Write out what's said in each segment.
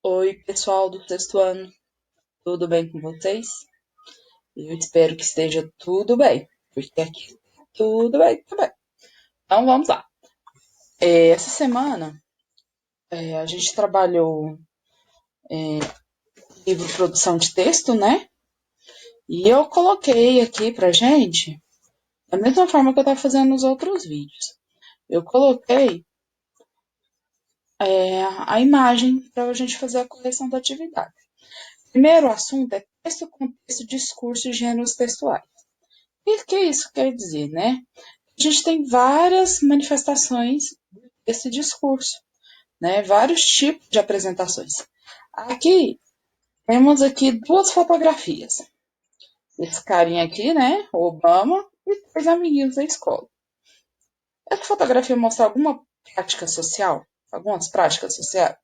Oi, pessoal do sexto ano, tudo bem com vocês? Eu espero que esteja tudo bem, porque aqui tudo bem também. Então vamos lá. Essa semana a gente trabalhou livro produção de texto, né? E eu coloquei aqui pra gente, da mesma forma que eu estava fazendo nos outros vídeos. Eu coloquei a imagem para a gente fazer a correção da atividade. Primeiro assunto é texto, contexto, discurso e gêneros textuais. O que isso quer dizer, né? A gente tem várias manifestações desse discurso, né? Vários tipos de apresentações. Aqui temos aqui duas fotografias. Esse carinha aqui, né? Obama e três amiguinhos da escola. Essa fotografia mostra alguma prática social? Algumas práticas sociais?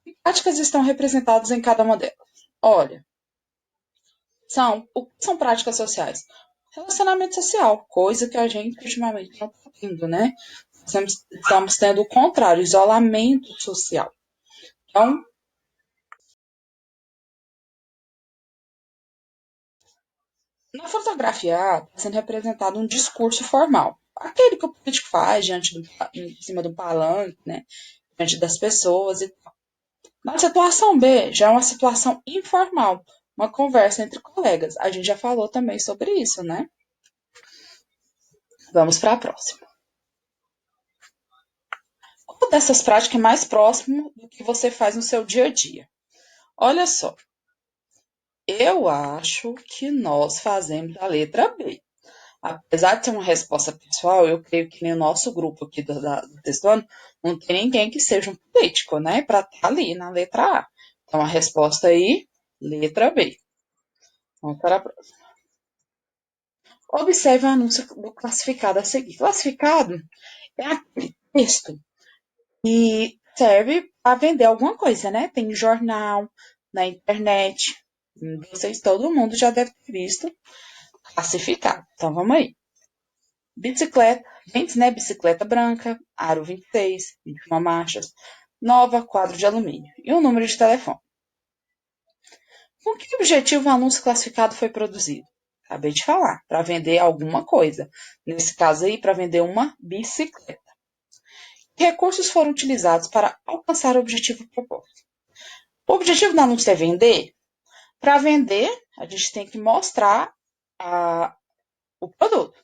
Que práticas estão representadas em cada uma delas? Olha, o que são práticas sociais? Relacionamento social, coisa que a gente ultimamente não está tendo, né? Estamos tendo o contrário, isolamento social. Então, na fotografia A está sendo representado um discurso formal. Aquele que o político faz em cima do palanque, né? Diante das pessoas. Na situação B, já é uma situação informal, uma conversa entre colegas. A gente já falou também sobre isso, né? Vamos para a próxima. Qual dessas práticas é mais próximo do que você faz no seu dia a dia? Olha só, eu acho que nós fazemos a letra B. Apesar de ser uma resposta pessoal, eu creio que no nosso grupo aqui do texto ano não tem ninguém que seja um político, né? Para estar ali na letra A. Então a resposta aí, letra B. Vamos para a próxima. Observe o anúncio do classificado a seguir. Classificado é aquele texto que serve para vender alguma coisa, né? Tem jornal, na internet. Vocês, todo mundo já deve ter visto classificado. Então vamos aí. Bicicleta, gente, né? Bicicleta branca, aro 26, 21 marchas, nova, quadro de alumínio. E o número de telefone. Com que objetivo o anúncio classificado foi produzido? Acabei de falar, para vender alguma coisa. Nesse caso aí, para vender uma bicicleta. Que recursos foram utilizados para alcançar o objetivo proposto? O objetivo do anúncio é vender. Para vender, a gente tem que mostrar o produto.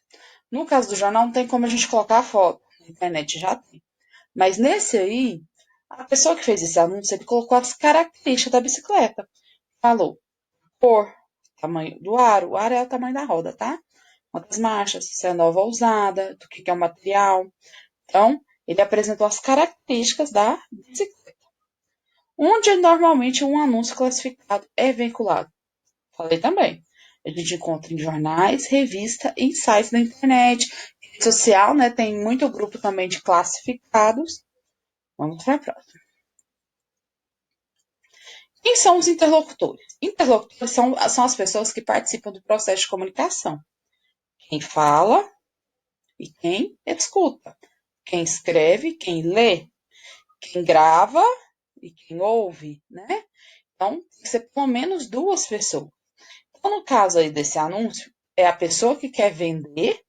No caso do jornal, não tem como a gente colocar a foto. Na internet já tem. Mas nesse aí, a pessoa que fez esse anúncio, ele colocou as características da bicicleta. Falou cor, tamanho do aro. O aro é o tamanho da roda, tá? Quantas marchas, se é nova ou usada, do que é o material. Então, ele apresentou as características da bicicleta. Onde normalmente um anúncio classificado é vinculado? Falei também. A gente encontra em jornais, revista, em sites da internet, rede social, né? Tem muito grupo também de classificados. Vamos para a próxima. Quem são os interlocutores? Interlocutores são as pessoas que participam do processo de comunicação. Quem fala e quem escuta. Quem escreve, quem lê. Quem grava e quem ouve, né? Então, tem que ser pelo menos duas pessoas. Então, no caso aí desse anúncio, é a pessoa que quer vender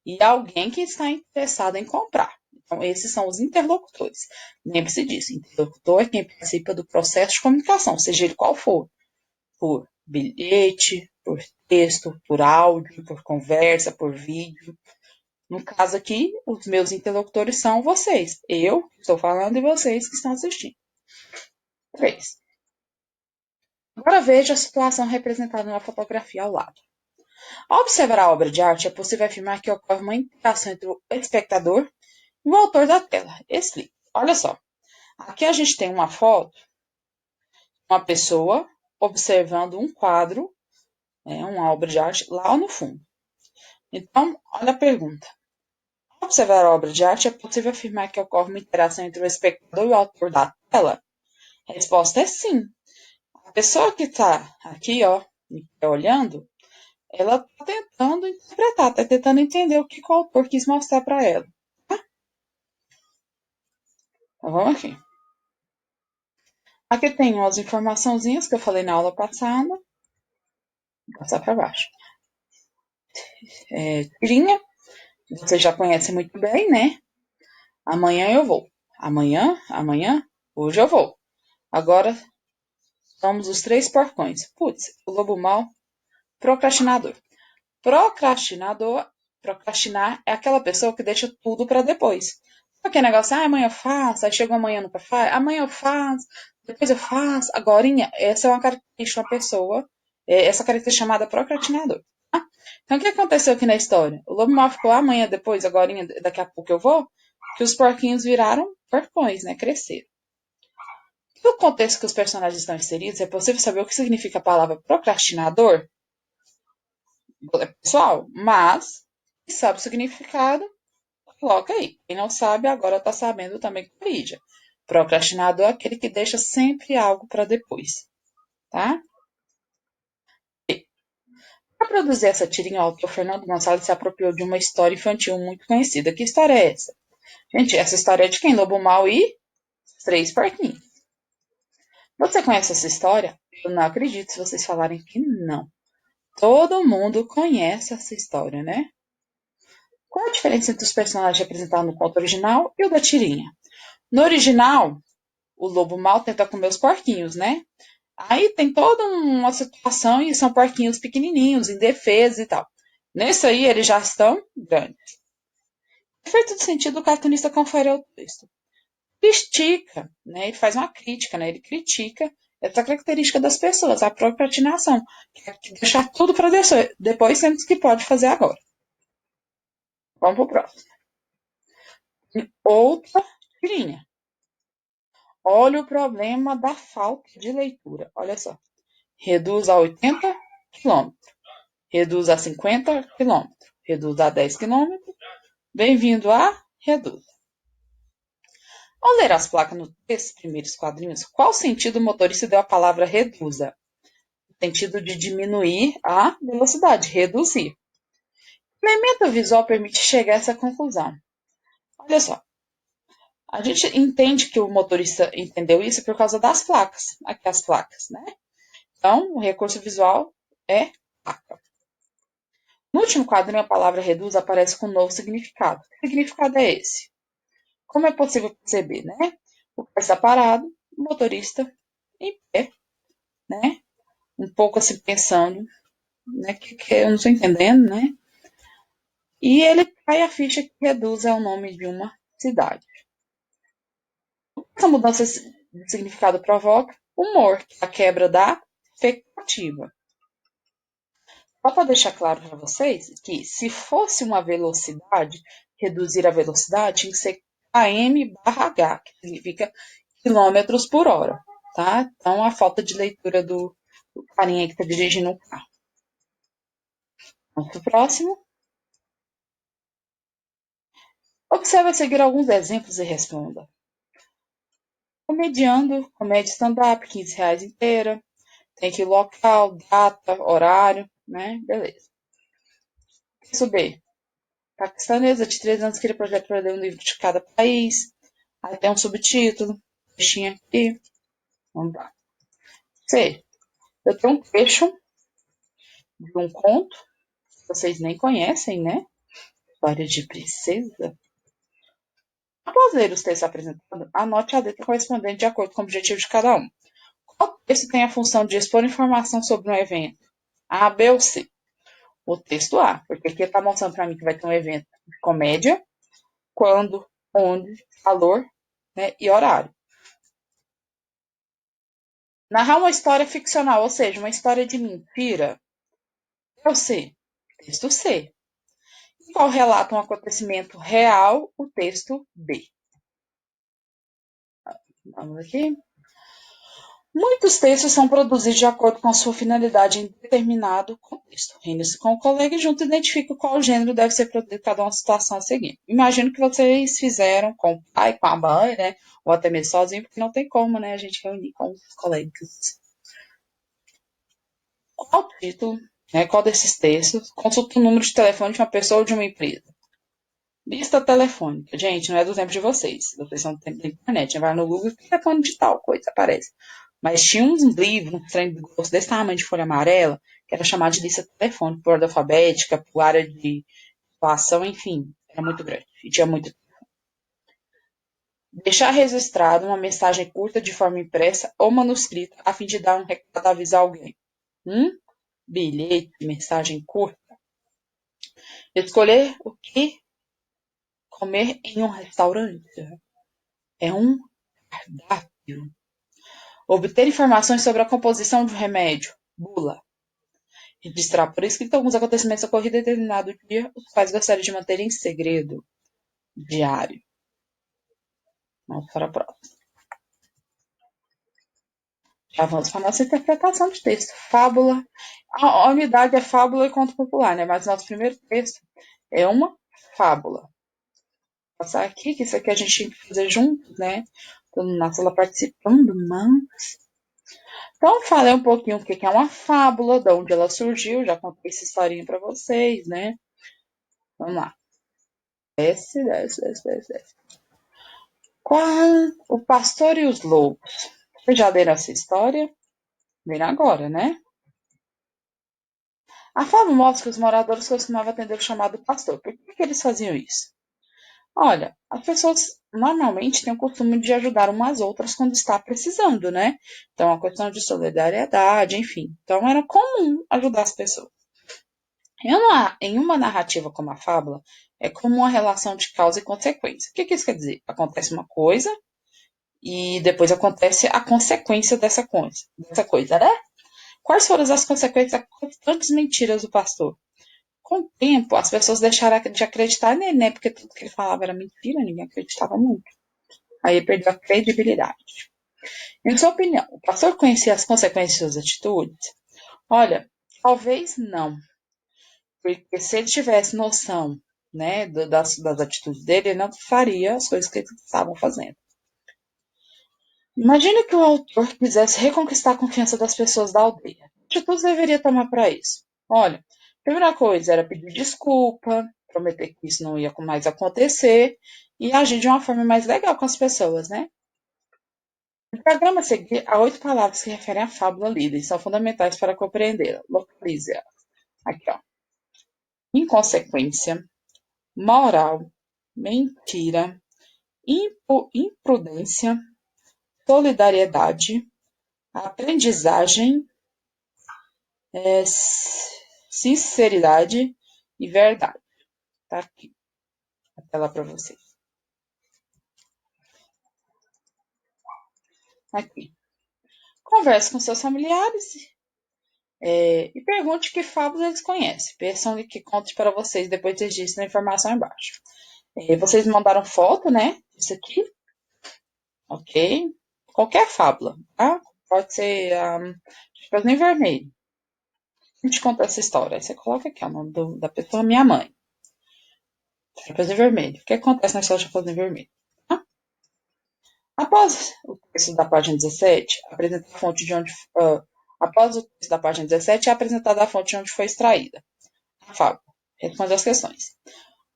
e alguém que está interessado em comprar. Então, esses são os interlocutores. Lembre-se disso, interlocutor é quem participa do processo de comunicação, seja ele qual for. Por bilhete, por texto, por áudio, por conversa, por vídeo. No caso aqui, os meus interlocutores são vocês. Eu que estou falando e vocês que estão assistindo. 3. Agora veja a situação representada na fotografia ao lado. Ao observar a obra de arte, é possível afirmar que ocorre uma interação entre o espectador e o autor da tela. Explico. Olha só. Aqui a gente tem uma foto, uma pessoa observando um quadro, uma obra de arte, lá no fundo. Então, olha a pergunta. Ao observar a obra de arte, é possível afirmar que ocorre uma interação entre o espectador e o autor da tela? A resposta é sim. A pessoa que está aqui, ó, olhando, ela está tentando interpretar, está tentando entender o que o autor quis mostrar para ela. Tá? Então, vamos aqui. Aqui tem umas informaçãozinhas que eu falei na aula passada. Vou passar para baixo. Tirinha, você já conhece muito bem, né? Amanhã eu vou. Amanhã, hoje eu vou. Agora somos os três porcões. Putz, o lobo mau, procrastinador. Procrastinar é aquela pessoa que deixa tudo para depois. Aquele negócio, amanhã eu faço, aí chegou amanhã nunca faz, amanhã eu faço, depois eu faço, agorinha. Essa é uma característica de uma pessoa, essa característica chamada procrastinador. Tá? Então, o que aconteceu aqui na história? O lobo mal ficou amanhã, depois, agorinha, daqui a pouco eu vou, que os porquinhos viraram porcões, né? Cresceram. No contexto que os personagens estão inseridos, é possível saber o que significa a palavra procrastinador? Pessoal, mas, quem sabe o significado, coloca aí. Quem não sabe, agora está sabendo também, corrija. Procrastinador é aquele que deixa sempre algo para depois, tá? Para produzir essa tirinha, o autor Fernando Gonçalves se apropriou de uma história infantil muito conhecida. Que história é essa? Gente, essa história é de quem? Lobo Mau e Três Porquinhos. Você conhece essa história? Eu não acredito se vocês falarem que não. Todo mundo conhece essa história, né? Qual a diferença entre os personagens representados no conto original e o da tirinha? No original, o lobo mau tenta comer os porquinhos, né? Aí tem toda uma situação e são porquinhos pequenininhos, indefesos e tal. Nesse aí, eles já estão grandes. Efeito de sentido, o cartunista confere ao texto. Critica, né? Ele faz uma crítica, né? Ele critica essa característica das pessoas, a procrastinação, que é deixar tudo para depois, sendo que pode fazer agora. Vamos pro próximo. Outra tirinha. Olha o problema da falta de leitura. Olha só. Reduz a 80 quilômetros. Reduz a 50 quilômetros. Reduz a 10 quilômetros. Bem-vindo a Reduz. Ao ler as placas nesses primeiros quadrinhos, qual sentido o motorista deu à palavra reduza? No sentido de diminuir a velocidade, reduzir. O elemento visual permite chegar a essa conclusão. Olha só. A gente entende que o motorista entendeu isso por causa das placas. Aqui as placas, né? Então, o recurso visual é placa. No último quadrinho, a palavra reduz aparece com um novo significado. Que significado é esse? Como é possível perceber, né? O carro está parado, o motorista em pé, né? Um pouco assim pensando, né? Que eu não estou entendendo, né? E ele cai a ficha que reduz é o nome de uma cidade. Essa mudança de significado provoca humor, que é a quebra da expectativa. Só para deixar claro para vocês que se fosse uma velocidade, reduzir a velocidade tinha que ser km/h, que significa quilômetros por hora, tá? Então, a falta de leitura do carinha que está dirigindo o carro. Vamos para o próximo. Observe a seguir alguns exemplos e responda. Comediando, comédia stand-up, R$ 15 inteira. Tem aqui local, data, horário, né? Beleza. Texto B. Paquistanesa de 13 anos queria projeto para ler um livro de cada país. Aí tem um subtítulo, textinho aqui. Vamos lá. C. Eu tenho um trecho de um conto, que vocês nem conhecem, né? História de princesa. Após ler os textos apresentados, anote a letra correspondente de acordo com o objetivo de cada um. Qual texto tem a função de expor informação sobre um evento? A, B ou C? O texto A, porque aqui está mostrando para mim que vai ter um evento de comédia, quando, onde, valor, né, e horário. Narrar uma história ficcional, ou seja, uma história de mentira. É o C. Texto C. E qual relata um acontecimento real? O texto B. Vamos aqui. Muitos textos são produzidos de acordo com a sua finalidade em determinado contexto. Reúne-se com o colega e junto identifica qual gênero deve ser produzido cada uma situação a seguir. Imagino que vocês fizeram com o pai, com a mãe, né? Ou até mesmo sozinho, porque não tem como, né? A gente reunir com os colegas. Qual o título, né? Qual desses textos? Consulta o número de telefone de uma pessoa ou de uma empresa. Lista telefônica. Gente, não é do tempo de vocês. Vocês são do tempo da internet. Vai no Google, telefone de tal coisa, aparece. Mas tinha uns livros, um trem grosso desse tamanho de folha amarela, que era chamado de lista telefônica, por ordem alfabética, por área de situação, enfim, era muito grande. E tinha muito. Deixar registrado uma mensagem curta de forma impressa ou manuscrita, a fim de dar um recado, avisar alguém. Bilhete, mensagem curta. Escolher o que comer em um restaurante. É um cardápio. Obter informações sobre a composição de um remédio. Bula. Registrar por escrito alguns acontecimentos ocorridos em determinado dia, os quais gostaria de manter em segredo. Diário. Vamos para a próxima. Já vamos para a nossa interpretação de texto. Fábula. A unidade é fábula e conto popular, né? Mas nosso primeiro texto é uma fábula. Vou passar aqui, que isso aqui a gente tem que fazer junto, né? Todo mundo na sala participando, mas... Então, falei um pouquinho o que é uma fábula, de onde ela surgiu, já contei essa historinha para vocês, né? Vamos lá. Desce. Qual o pastor e os lobos? Vocês já leram essa história? Leram agora, né? A fábula mostra que os moradores costumavam atender o chamado pastor. Por que eles faziam isso? Olha, as pessoas normalmente têm o costume de ajudar umas outras quando está precisando, né? Então, a questão de solidariedade, enfim. Então, era comum ajudar as pessoas. Em uma narrativa como a fábula, é como uma relação de causa e consequência. O que isso quer dizer? Acontece uma coisa e depois acontece a consequência dessa coisa, né? Quais foram as consequências das constantes mentiras do pastor? Com o tempo, as pessoas deixaram de acreditar nele, né? Porque tudo que ele falava era mentira, ninguém acreditava muito. Aí ele perdeu a credibilidade. Em sua opinião, o pastor conhecia as consequências das atitudes? Olha, talvez não. Porque se ele tivesse noção, né, das atitudes dele, ele não faria as coisas que eles estavam fazendo. Imagine que o autor quisesse reconquistar a confiança das pessoas da aldeia. Que atitudes deveria tomar para isso? Olha, a primeira coisa era pedir desculpa, prometer que isso não ia mais acontecer e agir de uma forma mais legal com as pessoas, né? No programa a seguir, há 8 palavras que referem à fábula lida e são fundamentais para compreendê-la. Localize-a. Aqui, ó. Inconsequência, moral, mentira, imprudência, solidariedade, aprendizagem, sinceridade e verdade. Tá aqui a tela para vocês. Aqui. Converse com seus familiares e pergunte que fábulas eles conhecem. Peçam que conte para vocês, depois registrem a informação embaixo. Vocês me mandaram foto, né? Isso aqui. Ok? Qualquer fábula, tá? Pode ser Chapeuzinho Vermelho. A gente conta essa história. Aí você coloca aqui o nome da pessoa, minha mãe. Chapeuzinho Vermelho. O que acontece na história do Chapeuzinho Vermelho? Tá? Após o texto da página 17, apresenta a fonte de onde. Após o texto da página 17, é apresentada a fonte de onde foi extraída. A fábula. Responde as questões.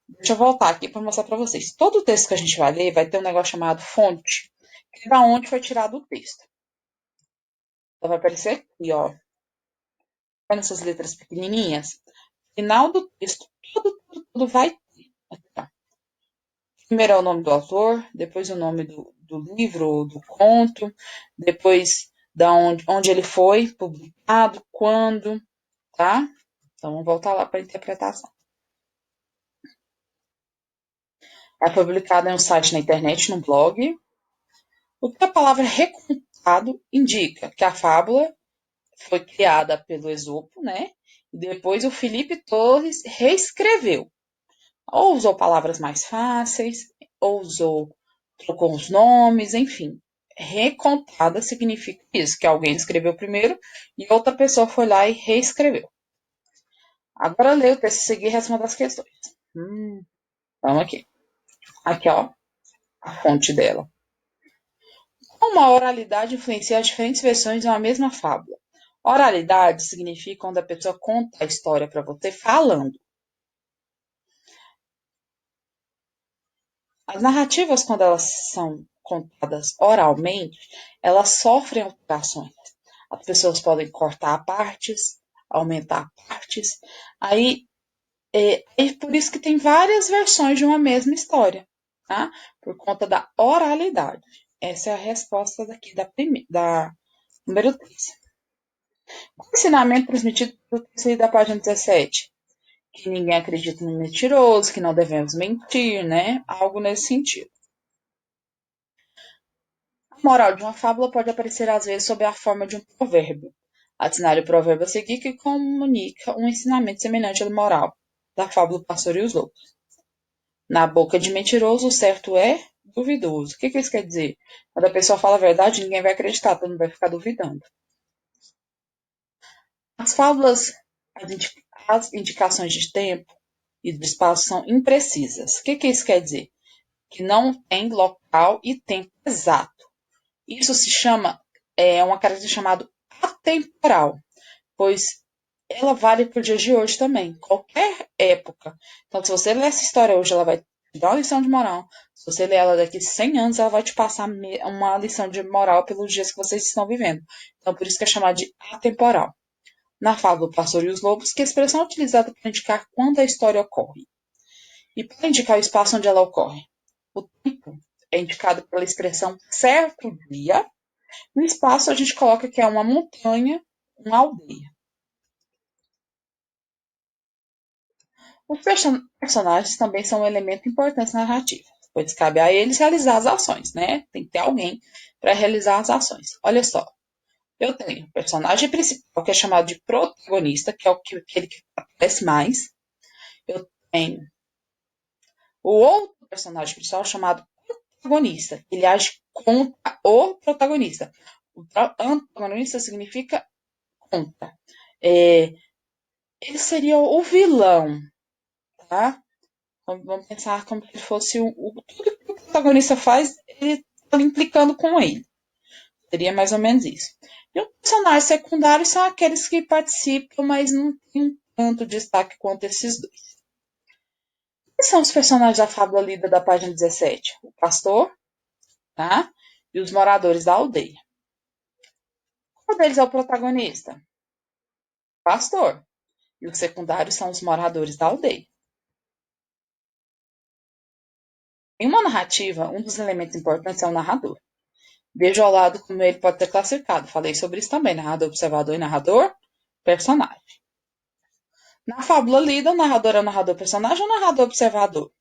Deixa eu voltar aqui para mostrar para vocês. Todo o texto que a gente vai ler vai ter um negócio chamado fonte, que é da onde foi tirado o texto. Então vai aparecer aqui, ó. Nessas letras pequenininhas. Final do texto, tudo vai ter. Aqui, ó. Primeiro é o nome do autor, depois o nome do livro, do conto, depois da onde ele foi publicado, quando, tá? Então vamos voltar lá para a interpretação. É publicado em um site na internet, num blog. O que a palavra recontado indica? Que a fábula foi criada pelo Esopo, né? E depois o Felipe Torres reescreveu. Ou usou palavras mais fáceis, ou trocou os nomes, enfim. Recontada significa isso, que alguém escreveu primeiro e outra pessoa foi lá e reescreveu. Agora leia o texto a seguir e responda as questões. Vamos aqui. Aqui, ó, a fonte dela. Como a oralidade influencia as diferentes versões de uma mesma fábula? Oralidade significa quando a pessoa conta a história para você falando. As narrativas, quando elas são contadas oralmente, elas sofrem alterações. As pessoas podem cortar partes, aumentar partes. Aí é por isso que tem várias versões de uma mesma história, tá? Por conta da oralidade. Essa é a resposta daqui da número 3. O ensinamento transmitido pelo texto da página 17. Que ninguém acredita no mentiroso, que não devemos mentir, né? Algo nesse sentido. A moral de uma fábula pode aparecer às vezes sob a forma de um provérbio. Assinale o provérbio a seguir que comunica um ensinamento semelhante à moral da fábula do pastor e os lobos. Na boca de mentiroso, o certo é duvidoso. O que isso quer dizer? Quando a pessoa fala a verdade, ninguém vai acreditar, todo mundo vai ficar duvidando. As fábulas, as indicações de tempo e do espaço são imprecisas. O que isso quer dizer? Que não tem local e tempo exato. Isso se chama, uma característica chamada atemporal, pois ela vale para o dia de hoje também, qualquer época. Então, se você ler essa história hoje, ela vai te dar uma lição de moral. Se você ler ela daqui a 100 anos, ela vai te passar uma lição de moral pelos dias que vocês estão vivendo. Então, por isso que é chamada de atemporal. Na fábula do Pastor e os Lobos, que a expressão é utilizada para indicar quando a história ocorre. E para indicar o espaço onde ela ocorre. O tempo é indicado pela expressão certo dia. No espaço, a gente coloca que é uma montanha, uma aldeia. Os personagens também são um elemento importante na narrativa, pois cabe a eles realizar as ações, né? Tem que ter alguém para realizar as ações. Olha só, eu tenho o personagem principal, que é chamado de protagonista, que é aquele que aparece mais. Eu tenho o outro personagem principal chamado antagonista. Ele age contra o protagonista. O antagonista significa contra. Ele seria o vilão, tá? Vamos pensar como se fosse tudo que o protagonista faz, ele está implicando com ele. Seria mais ou menos isso. E os personagens secundários são aqueles que participam, mas não têm tanto destaque quanto esses dois. Quem são os personagens da fábula lida da página 17? O pastor, tá? E os moradores da aldeia. Qual deles é o protagonista? O pastor. E os secundários são os moradores da aldeia. Em uma narrativa, um dos elementos importantes é o narrador. Veja ao lado como ele pode ser classificado. Falei sobre isso também, narrador, observador e narrador, personagem. Na fábula lida, o narrador é o narrador personagem ou o narrador observador?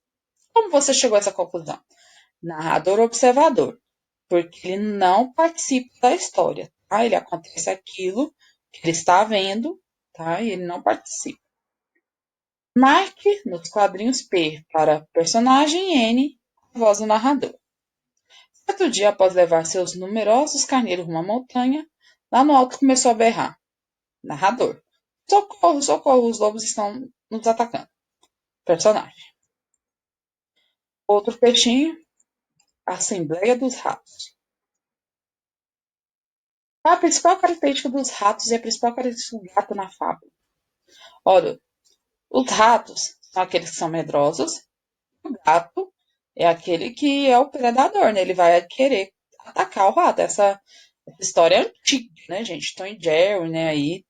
Como você chegou a essa conclusão? Narrador observador, porque ele não participa da história, tá? Ele acontece aquilo que ele está vendo, tá? E ele não participa. Marque nos quadrinhos P para personagem e N a voz do narrador. Certo dia, após levar seus numerosos carneiros rumo à montanha, lá no alto começou a berrar. Narrador. Socorro, socorro, os lobos estão nos atacando. Personagem. Outro peixinho, Assembleia dos Ratos. A principal característica dos ratos e a principal característica do gato na fábula. Ora, os ratos são aqueles que são medrosos, o gato é aquele que é o predador, né? Ele vai querer atacar o rato. Essa história é antiga, né, gente? Tom e Jerry, né, aí.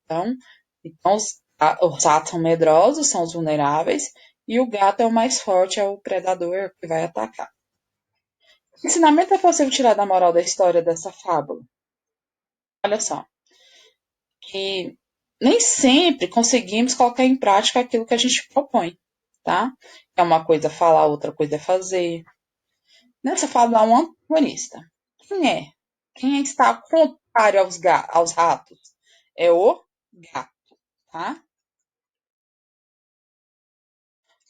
Então os ratos são medrosos, são os vulneráveis, e o gato é o mais forte, é o predador que vai atacar. Que ensinamento é possível tirar da moral da história dessa fábula? Olha só, que nem sempre conseguimos colocar em prática aquilo que a gente propõe, tá? É uma coisa falar, outra coisa é fazer. Nessa fábula há um antagonista. Quem é? Quem está contrário aos ratos? É o gato, tá?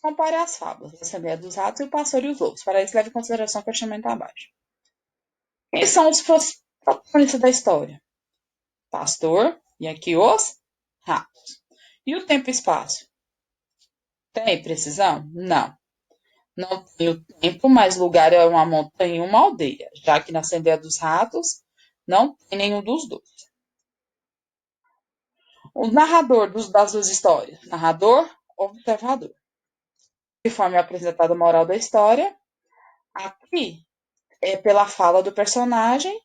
Compare as fábulas, a Assembleia dos Ratos e o Pastor e os Lobos. Para isso, leve em consideração o questionamento abaixo. Quem são os protagonistas da história? Pastor e aqui os ratos. E o tempo e espaço? Tem precisão? Não. Não tem o tempo, mas lugar é uma montanha e uma aldeia, já que na Assembleia dos Ratos não tem nenhum dos dois. O narrador das duas histórias. Narrador, observador. Conforme apresentada a moral da história, Aqui é pela fala do personagem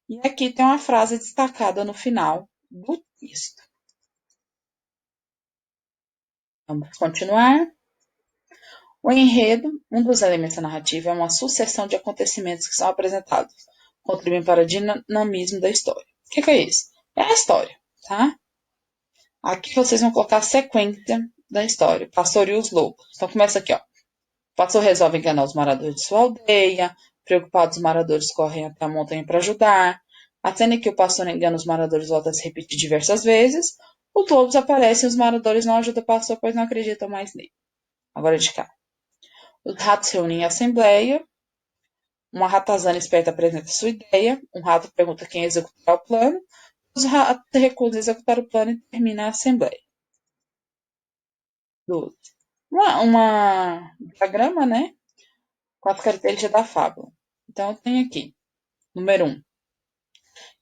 e aqui tem uma frase destacada no final do texto. Vamos continuar. O enredo, um dos elementos da narrativa, é uma sucessão de acontecimentos que são apresentados, contribuindo para o dinamismo da história. O que é isso? É a história, tá? Aqui vocês vão colocar a sequência da história, o pastor e os lobos. Então começa aqui, ó. O pastor resolve enganar os moradores de sua aldeia. Preocupados, os moradores correm até a montanha para ajudar. A cena em que o pastor engana os moradores volta a se repetir diversas vezes. Os lobos aparecem e os moradores não ajudam o pastor, pois não acreditam mais nele. Agora de cá. Os ratos se reúnem em assembleia. Uma ratazana esperta apresenta sua ideia. Um rato pergunta quem executará o plano. Os ratos recusam executar o plano e termina a assembleia. 12. Uma diagrama, né? Com as características da fábula. Então, eu tenho aqui. Número 1.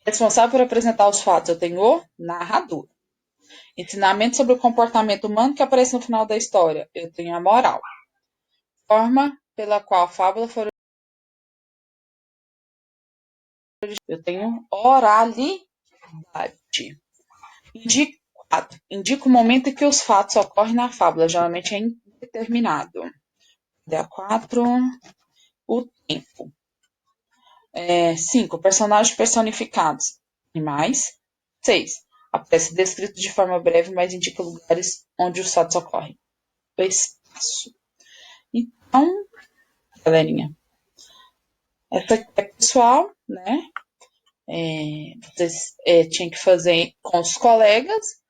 Responsável por apresentar os fatos, eu tenho o narrador. Ensinamento sobre o comportamento humano que aparece no final da história, eu tenho a moral. Forma pela qual a fábula foi. Eu tenho oralidade. Indica o momento em que os fatos ocorrem na fábula, geralmente é indeterminado. 4. O tempo. 5. Personagens personificados. Animais. 6. Aparece descrito de forma breve, mas indica lugares onde os fatos ocorrem. O espaço. Então, galerinha, essa aqui é pessoal, né? Vocês tinham que fazer com os colegas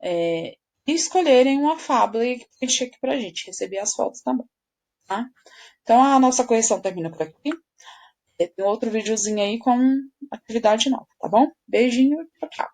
e escolherem uma fábula e preencher aqui pra gente, receber as fotos também, tá? Então, a nossa correção termina por aqui. Tem outro videozinho aí com atividade nova, tá bom? Beijinho e tchau, tchau.